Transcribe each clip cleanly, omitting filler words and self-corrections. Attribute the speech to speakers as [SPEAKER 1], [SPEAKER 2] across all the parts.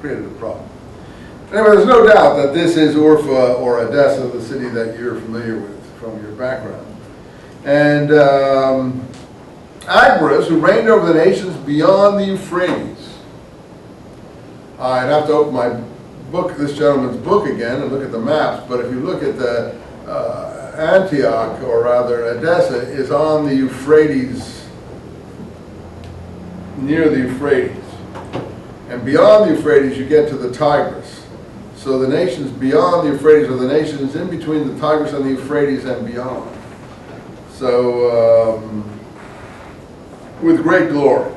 [SPEAKER 1] created a problem. Anyway, there's no doubt that this is Urfa or Edessa, the city that you're familiar with from your background. And Agabus, who reigned over the nations beyond the Euphrates. I'd have to open my book, this gentleman's book again, and look at the maps, but if you look at the Antioch, or rather Edessa, is on the Euphrates, near the Euphrates. And beyond the Euphrates, you get to the Tigris. So the nations beyond the Euphrates are the nations in between the Tigris and the Euphrates and beyond. So, with great glory,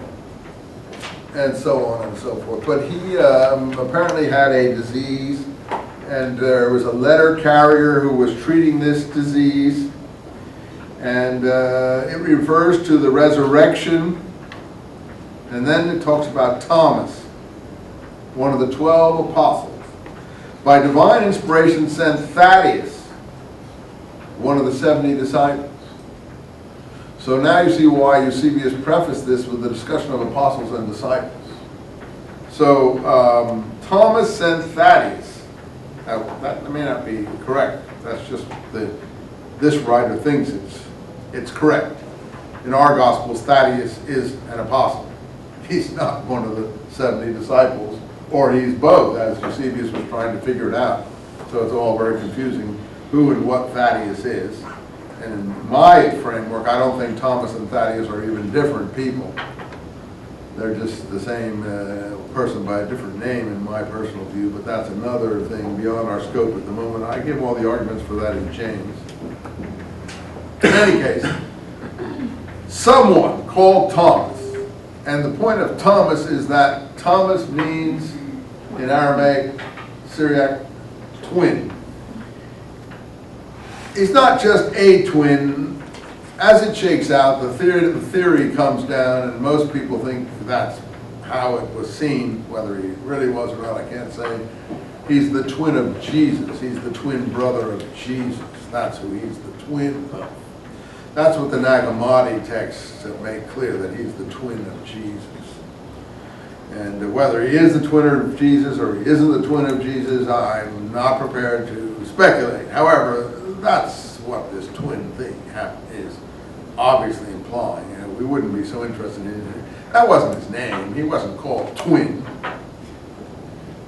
[SPEAKER 1] and so on and so forth. But he apparently had a disease, and there was a letter carrier who was treating this disease, and it refers to the resurrection, and then it talks about Thomas, one of the 12 apostles. By divine inspiration sent Thaddeus, one of the 70 disciples. So now you see why Eusebius prefaced this with the discussion of apostles and disciples. So Thomas sent Thaddeus. Now, that may not be correct. That's just this writer thinks it's correct. In our Gospels, Thaddeus is an apostle. He's not one of the 70 disciples, or he's both, as Eusebius was trying to figure it out. So it's all very confusing who and what Thaddeus is. And in my framework, I don't think Thomas and Thaddeus are even different people. They're just the same person by a different name in my personal view, but that's another thing beyond our scope at the moment. I give all the arguments for that in James. In any case, someone called Thomas, and the point of Thomas is that Thomas means, in Aramaic, Syriac, twin. He's not just a twin. As it shakes out, the theory comes down, and most people think that's how it was seen. Whether he really was or not, I can't say. He's the twin of Jesus. He's the twin brother of Jesus. That's who he's the twin of. That's what the Nag Hammadi texts make clear, that he's the twin of Jesus. And whether he is the twin of Jesus or he isn't the twin of Jesus, I'm not prepared to speculate. However, that's what this twin thing is obviously implying. We wouldn't be so interested in it. That wasn't his name. He wasn't called Twin.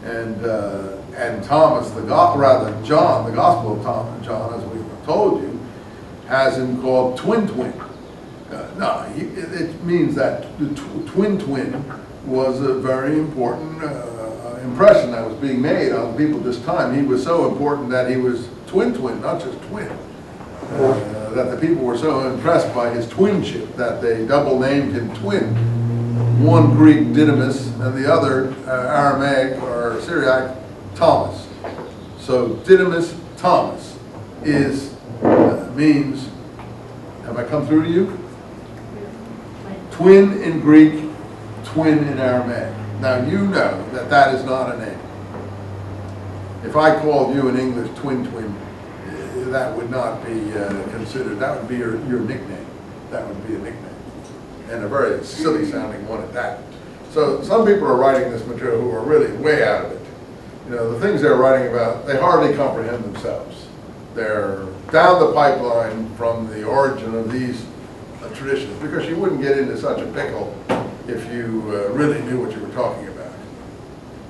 [SPEAKER 1] And Thomas, John, the Gospel of John, as we told you, has him called Twin. No, it means that the twin was a very important impression that was being made on people this time. He was so important that he was twin, not just twin. That the people were so impressed by his twinship that they double named him Twin. One Greek, Didymus, and the other Aramaic or Syriac, Thomas. So Didymus Thomas means, have I come through to you? Twin in Greek, twin in Aramaic. Now you know that is not a name. If I called you in English twin, that would not be considered, that would be your nickname. That would be a nickname. And a very silly sounding one at that. So some people are writing this material who are really way out of it. You know, the things they're writing about, they hardly comprehend themselves. They're down the pipeline from the origin of these traditions, because you wouldn't get into such a pickle if you really knew what you were talking about.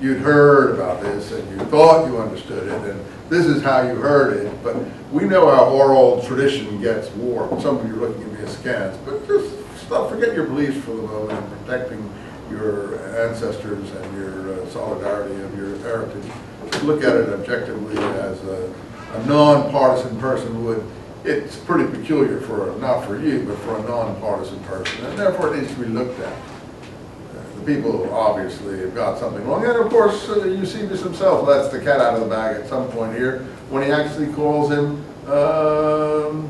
[SPEAKER 1] You'd heard about this and you thought you understood it, and this is how you heard it, but we know how oral tradition gets warped. Some of you are looking at me askance, but just forget your beliefs for the moment and protecting your ancestors and your solidarity of your heritage. Just look at it objectively as a non-partisan person would. It's pretty peculiar not for you, but for a non-partisan person, and therefore it needs to be looked at. The people obviously have got something wrong, and of course Eusebius himself lets the cat out of the bag at some point here when he actually calls him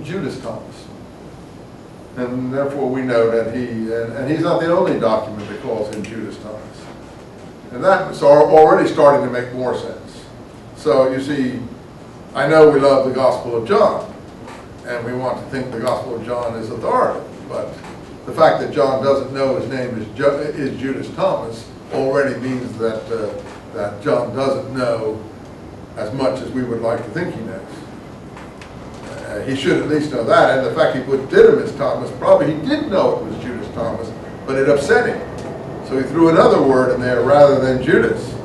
[SPEAKER 1] Judas Thomas. And therefore we know that and he's not the only document that calls him Judas Thomas. And that's already starting to make more sense. So you see, I know we love the Gospel of John, and we want to think the Gospel of John is authoritative, but the fact that John doesn't know his name is Judas Thomas already means that that John doesn't know as much as we would like to think he knows. He should at least know that, and the fact he put Didymus Thomas, probably he did know it was Judas Thomas, but it upset him. So he threw another word in there rather than Judas,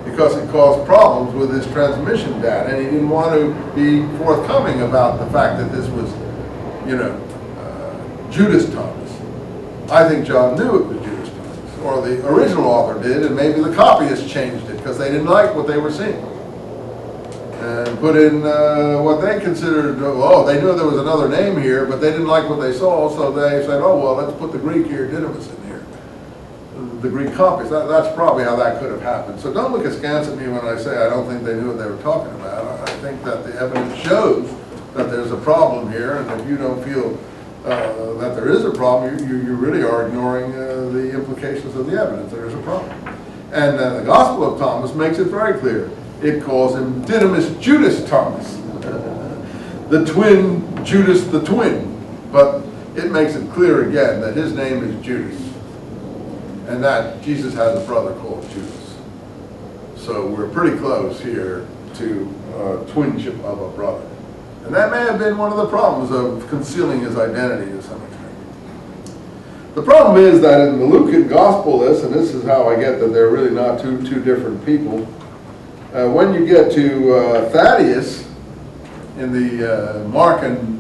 [SPEAKER 1] because it caused problems with his transmission data, and he didn't want to be forthcoming about the fact that this was, Judas Thomas. I think John knew it was Judas Thomas, or the original author did, and maybe the copyists changed it because they didn't like what they were seeing. And put in what they considered, they knew there was another name here, but they didn't like what they saw, so they said, let's put the Greek here, Didymus in here. The Greek copies, that's probably how that could have happened. So don't look askance at me when I say I don't think they knew what they were talking about. I think that the evidence shows that there's a problem here, and if you don't feel that there is a problem, you really are ignoring the implications of the evidence. There is a problem. And the Gospel of Thomas makes it very clear. It calls him Didymus Judas Thomas, the twin, Judas the twin. But it makes it clear again that his name is Judas, and that Jesus has a brother called Judas. So we're pretty close here to twinship of a brother. And that may have been one of the problems of concealing his identity to some extent. The problem is that in the Lucan Gospel list, and this is how I get that they're really not two different people, when you get to Thaddeus in the Mark and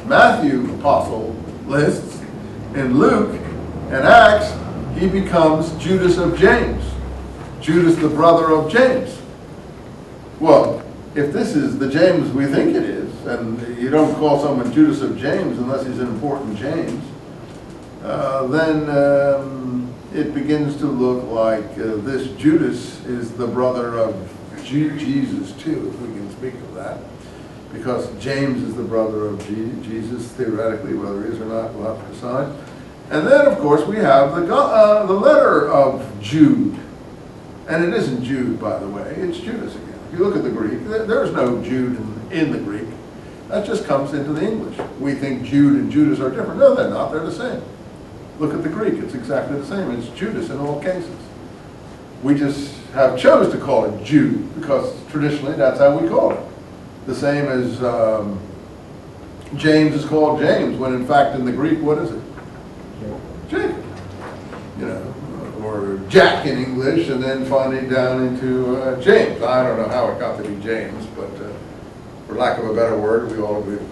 [SPEAKER 1] Matthew apostle lists, in Luke and Acts, he becomes Judas of James, Judas the brother of James. Well, if this is the James we think it is, and you don't call someone Judas of James unless he's an important James, then it begins to look like this Judas is the brother of Jesus too, if we can speak of that, because James is the brother of Jesus, theoretically, whether he is or not, we'll have to decide. And then, of course, we have the letter of Jude, and it isn't Jude, by the way, it's Judas again. If you look at the Greek, there's no Jude in the Greek. That just comes into the English. We think Jude and Judas are different. No, they're not, they're the same. Look at the Greek, it's exactly the same. It's Judas in all cases. We just have chose to call it Jude because traditionally that's how we call it. The same as James is called James, when in fact in the Greek, what is it? Jacob. Or Jack in English, and then finally down into James. I don't know how it got to be James, but for lack of a better word, we all agree to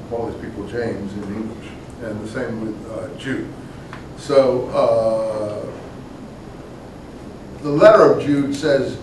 [SPEAKER 1] call these people James in English. And the same with Jude. So the letter of Jude says